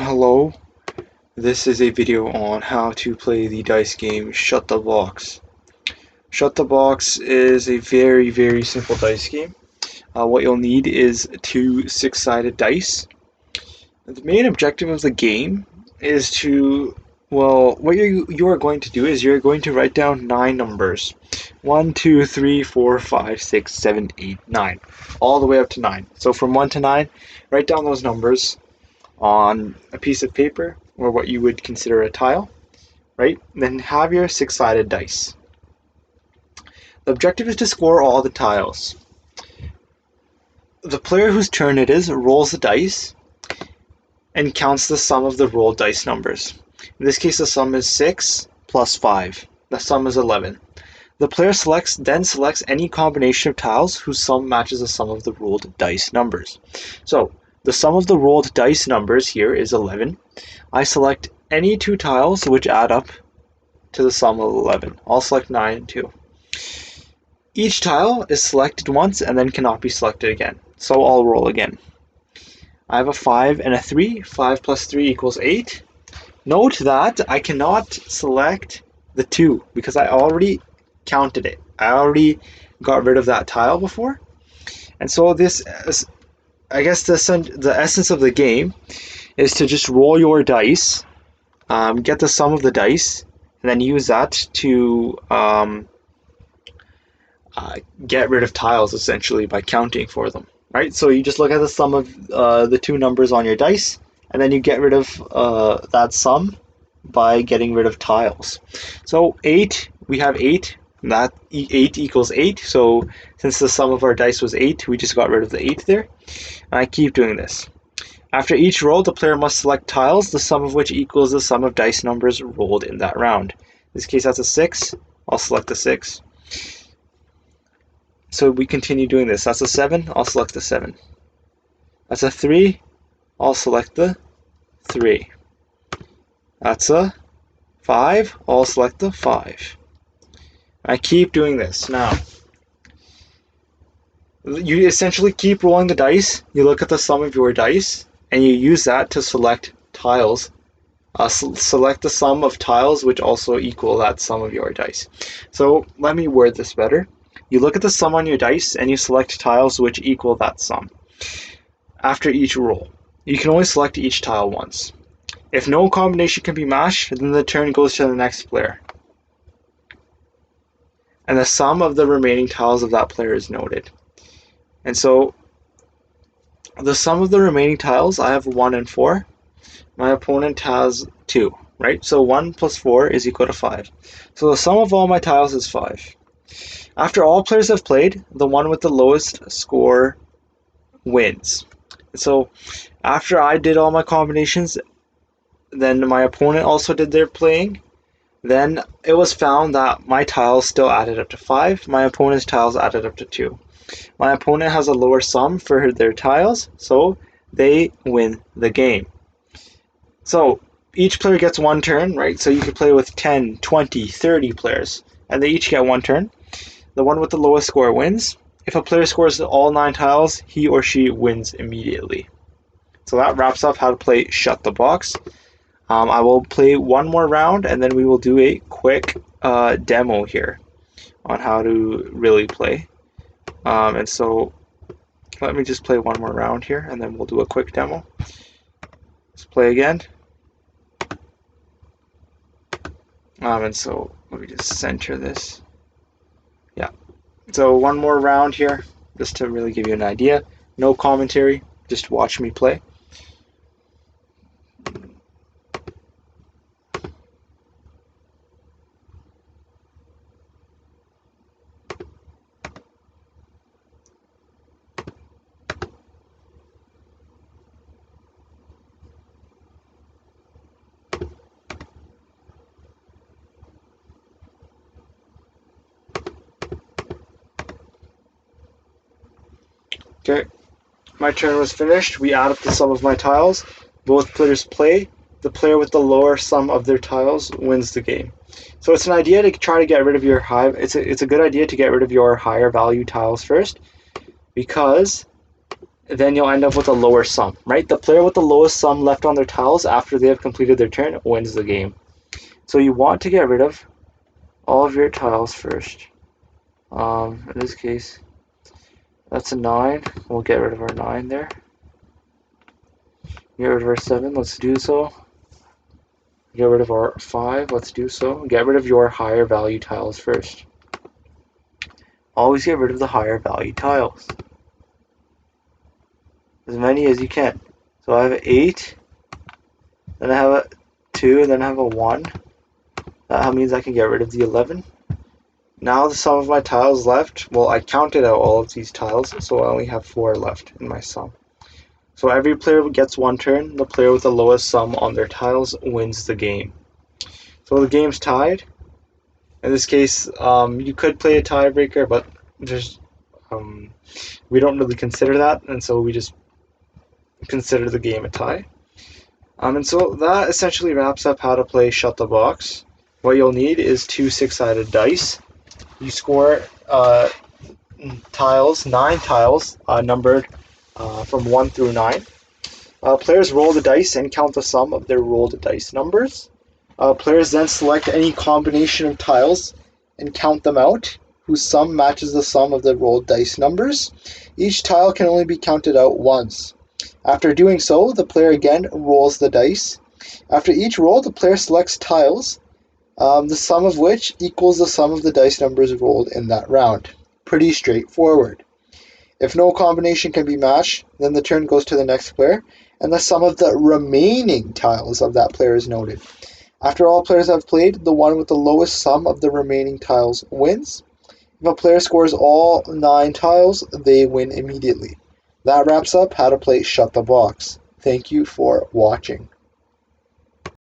Hello, this is a video on how to play the dice game Shut the Box. Shut the Box is a very simple dice game. What you'll need is two six-sided dice. The main objective of the game is what you are going to do is you're going to write down 9 numbers. 1, 2, 3, 4, 5, 6, 7, 8, 9. All the way up to 9. So from 1 to 9, write down those numbers on a piece of paper or what you would consider a tile, right? Then have your six-sided dice. The objective is to score all the tiles. The player whose turn it is rolls the dice and counts the sum of the rolled dice numbers. In this case, the sum is 6 plus 5. The sum is 11. The player then selects any combination of tiles whose sum matches the sum of the rolled dice numbers. So, the sum of the rolled dice numbers here is 11. I select any two tiles which add up to the sum of 11. I'll select 9 and 2. Each tile is selected once and then cannot be selected again. So I'll roll again. I have a 5 and a 3. 5 plus 3 equals 8. Note that I cannot select the 2 because I already counted it. I already got rid of that tile before. And so this is, I guess the essence of the game is to just roll your dice, get the sum of the dice, and then use that to get rid of tiles essentially by counting for them, right? So you just look at the sum of the two numbers on your dice, and then you get rid of that sum by getting rid of tiles. So 8, we have 8. That 8 equals 8, so since the sum of our dice was 8, we just got rid of the 8 there. And I keep doing this. After each roll, the player must select tiles, the sum of which equals the sum of dice numbers rolled in that round. In this case, that's a 6. I'll select the 6. So we continue doing this. That's a 7. I'll select the 7. That's a 3. I'll select the 3. That's a 5. I'll select the 5. I keep doing this. Now, you essentially keep rolling the dice, you look at the sum of your dice, and you use that to select tiles. Select the sum of tiles which also equal that sum of your dice. So let me word this better. You look at the sum on your dice and you select tiles which equal that sum. After each roll, you can only select each tile once. If no combination can be matched, then the turn goes to the next player. And the sum of the remaining tiles of that player is noted. And so the sum of the remaining tiles, I have 1 and 4. My opponent has 2, right? So 1 plus 4 is equal to 5. So the sum of all my tiles is 5. After all players have played, the one with the lowest score wins. So after I did all my combinations, then my opponent also did their playing. Then it was found that my tiles still added up to 5. My opponent's tiles added up to 2. My opponent has a lower sum for their tiles, so they win the game. So each player gets one turn, right? So you could play with 10, 20, 30 players, and they each get one turn. The one with the lowest score wins. If a player scores all 9 tiles, he or she wins immediately. So that wraps up how to play Shut the Box. I will play one more round, and then we will do a quick demo here on how to really play. And so let me just play one more round here, and then we'll do a quick demo. Let's play again. And so let me just center this. Yeah. So one more round here, just to really give you an idea. No commentary, just watch me play. Okay, my turn was finished. We add up the sum of my tiles. Both players play. The player with the lower sum of their tiles wins the game. So it's an idea to try to get rid of your high. It's a good idea to get rid of your higher value tiles first, because then you'll end up with a lower sum, right? The player with the lowest sum left on their tiles after they have completed their turn wins the game. So you want to get rid of all of your tiles first. In this case, that's a 9. We'll get rid of our 9 there. Get rid of our 7. Let's do so. Get rid of our 5. Let's do so. Get rid of your higher value tiles first. Always get rid of the higher value tiles. As many as you can. So I have 8. Then I have a 2. And then I have a 1. That means I can get rid of the 11. Now the sum of my tiles left, well, I counted out all of these tiles, so I only have 4 left in my sum. So every player gets 1 turn. The player with the lowest sum on their tiles wins the game. So the game's tied. In this case, you could play a tiebreaker, but there's we don't really consider that, and so we just consider the game a tie. And so that essentially wraps up how to play Shut the Box. What you'll need is 2 6-sided dice. You score tiles, 9 tiles, numbered from 1 through 9. Players roll the dice and count the sum of their rolled dice numbers. Players then select any combination of tiles and count them out, whose sum matches the sum of the rolled dice numbers. Each tile can only be counted out once. After doing so, the player again rolls the dice. After each roll, the player selects tiles, the sum of which equals the sum of the dice numbers rolled in that round. Pretty straightforward. If no combination can be matched, then the turn goes to the next player, and the sum of the remaining tiles of that player is noted. After all players have played, the one with the lowest sum of the remaining tiles wins. If a player scores all 9 tiles, they win immediately. That wraps up how to play Shut the Box. Thank you for watching.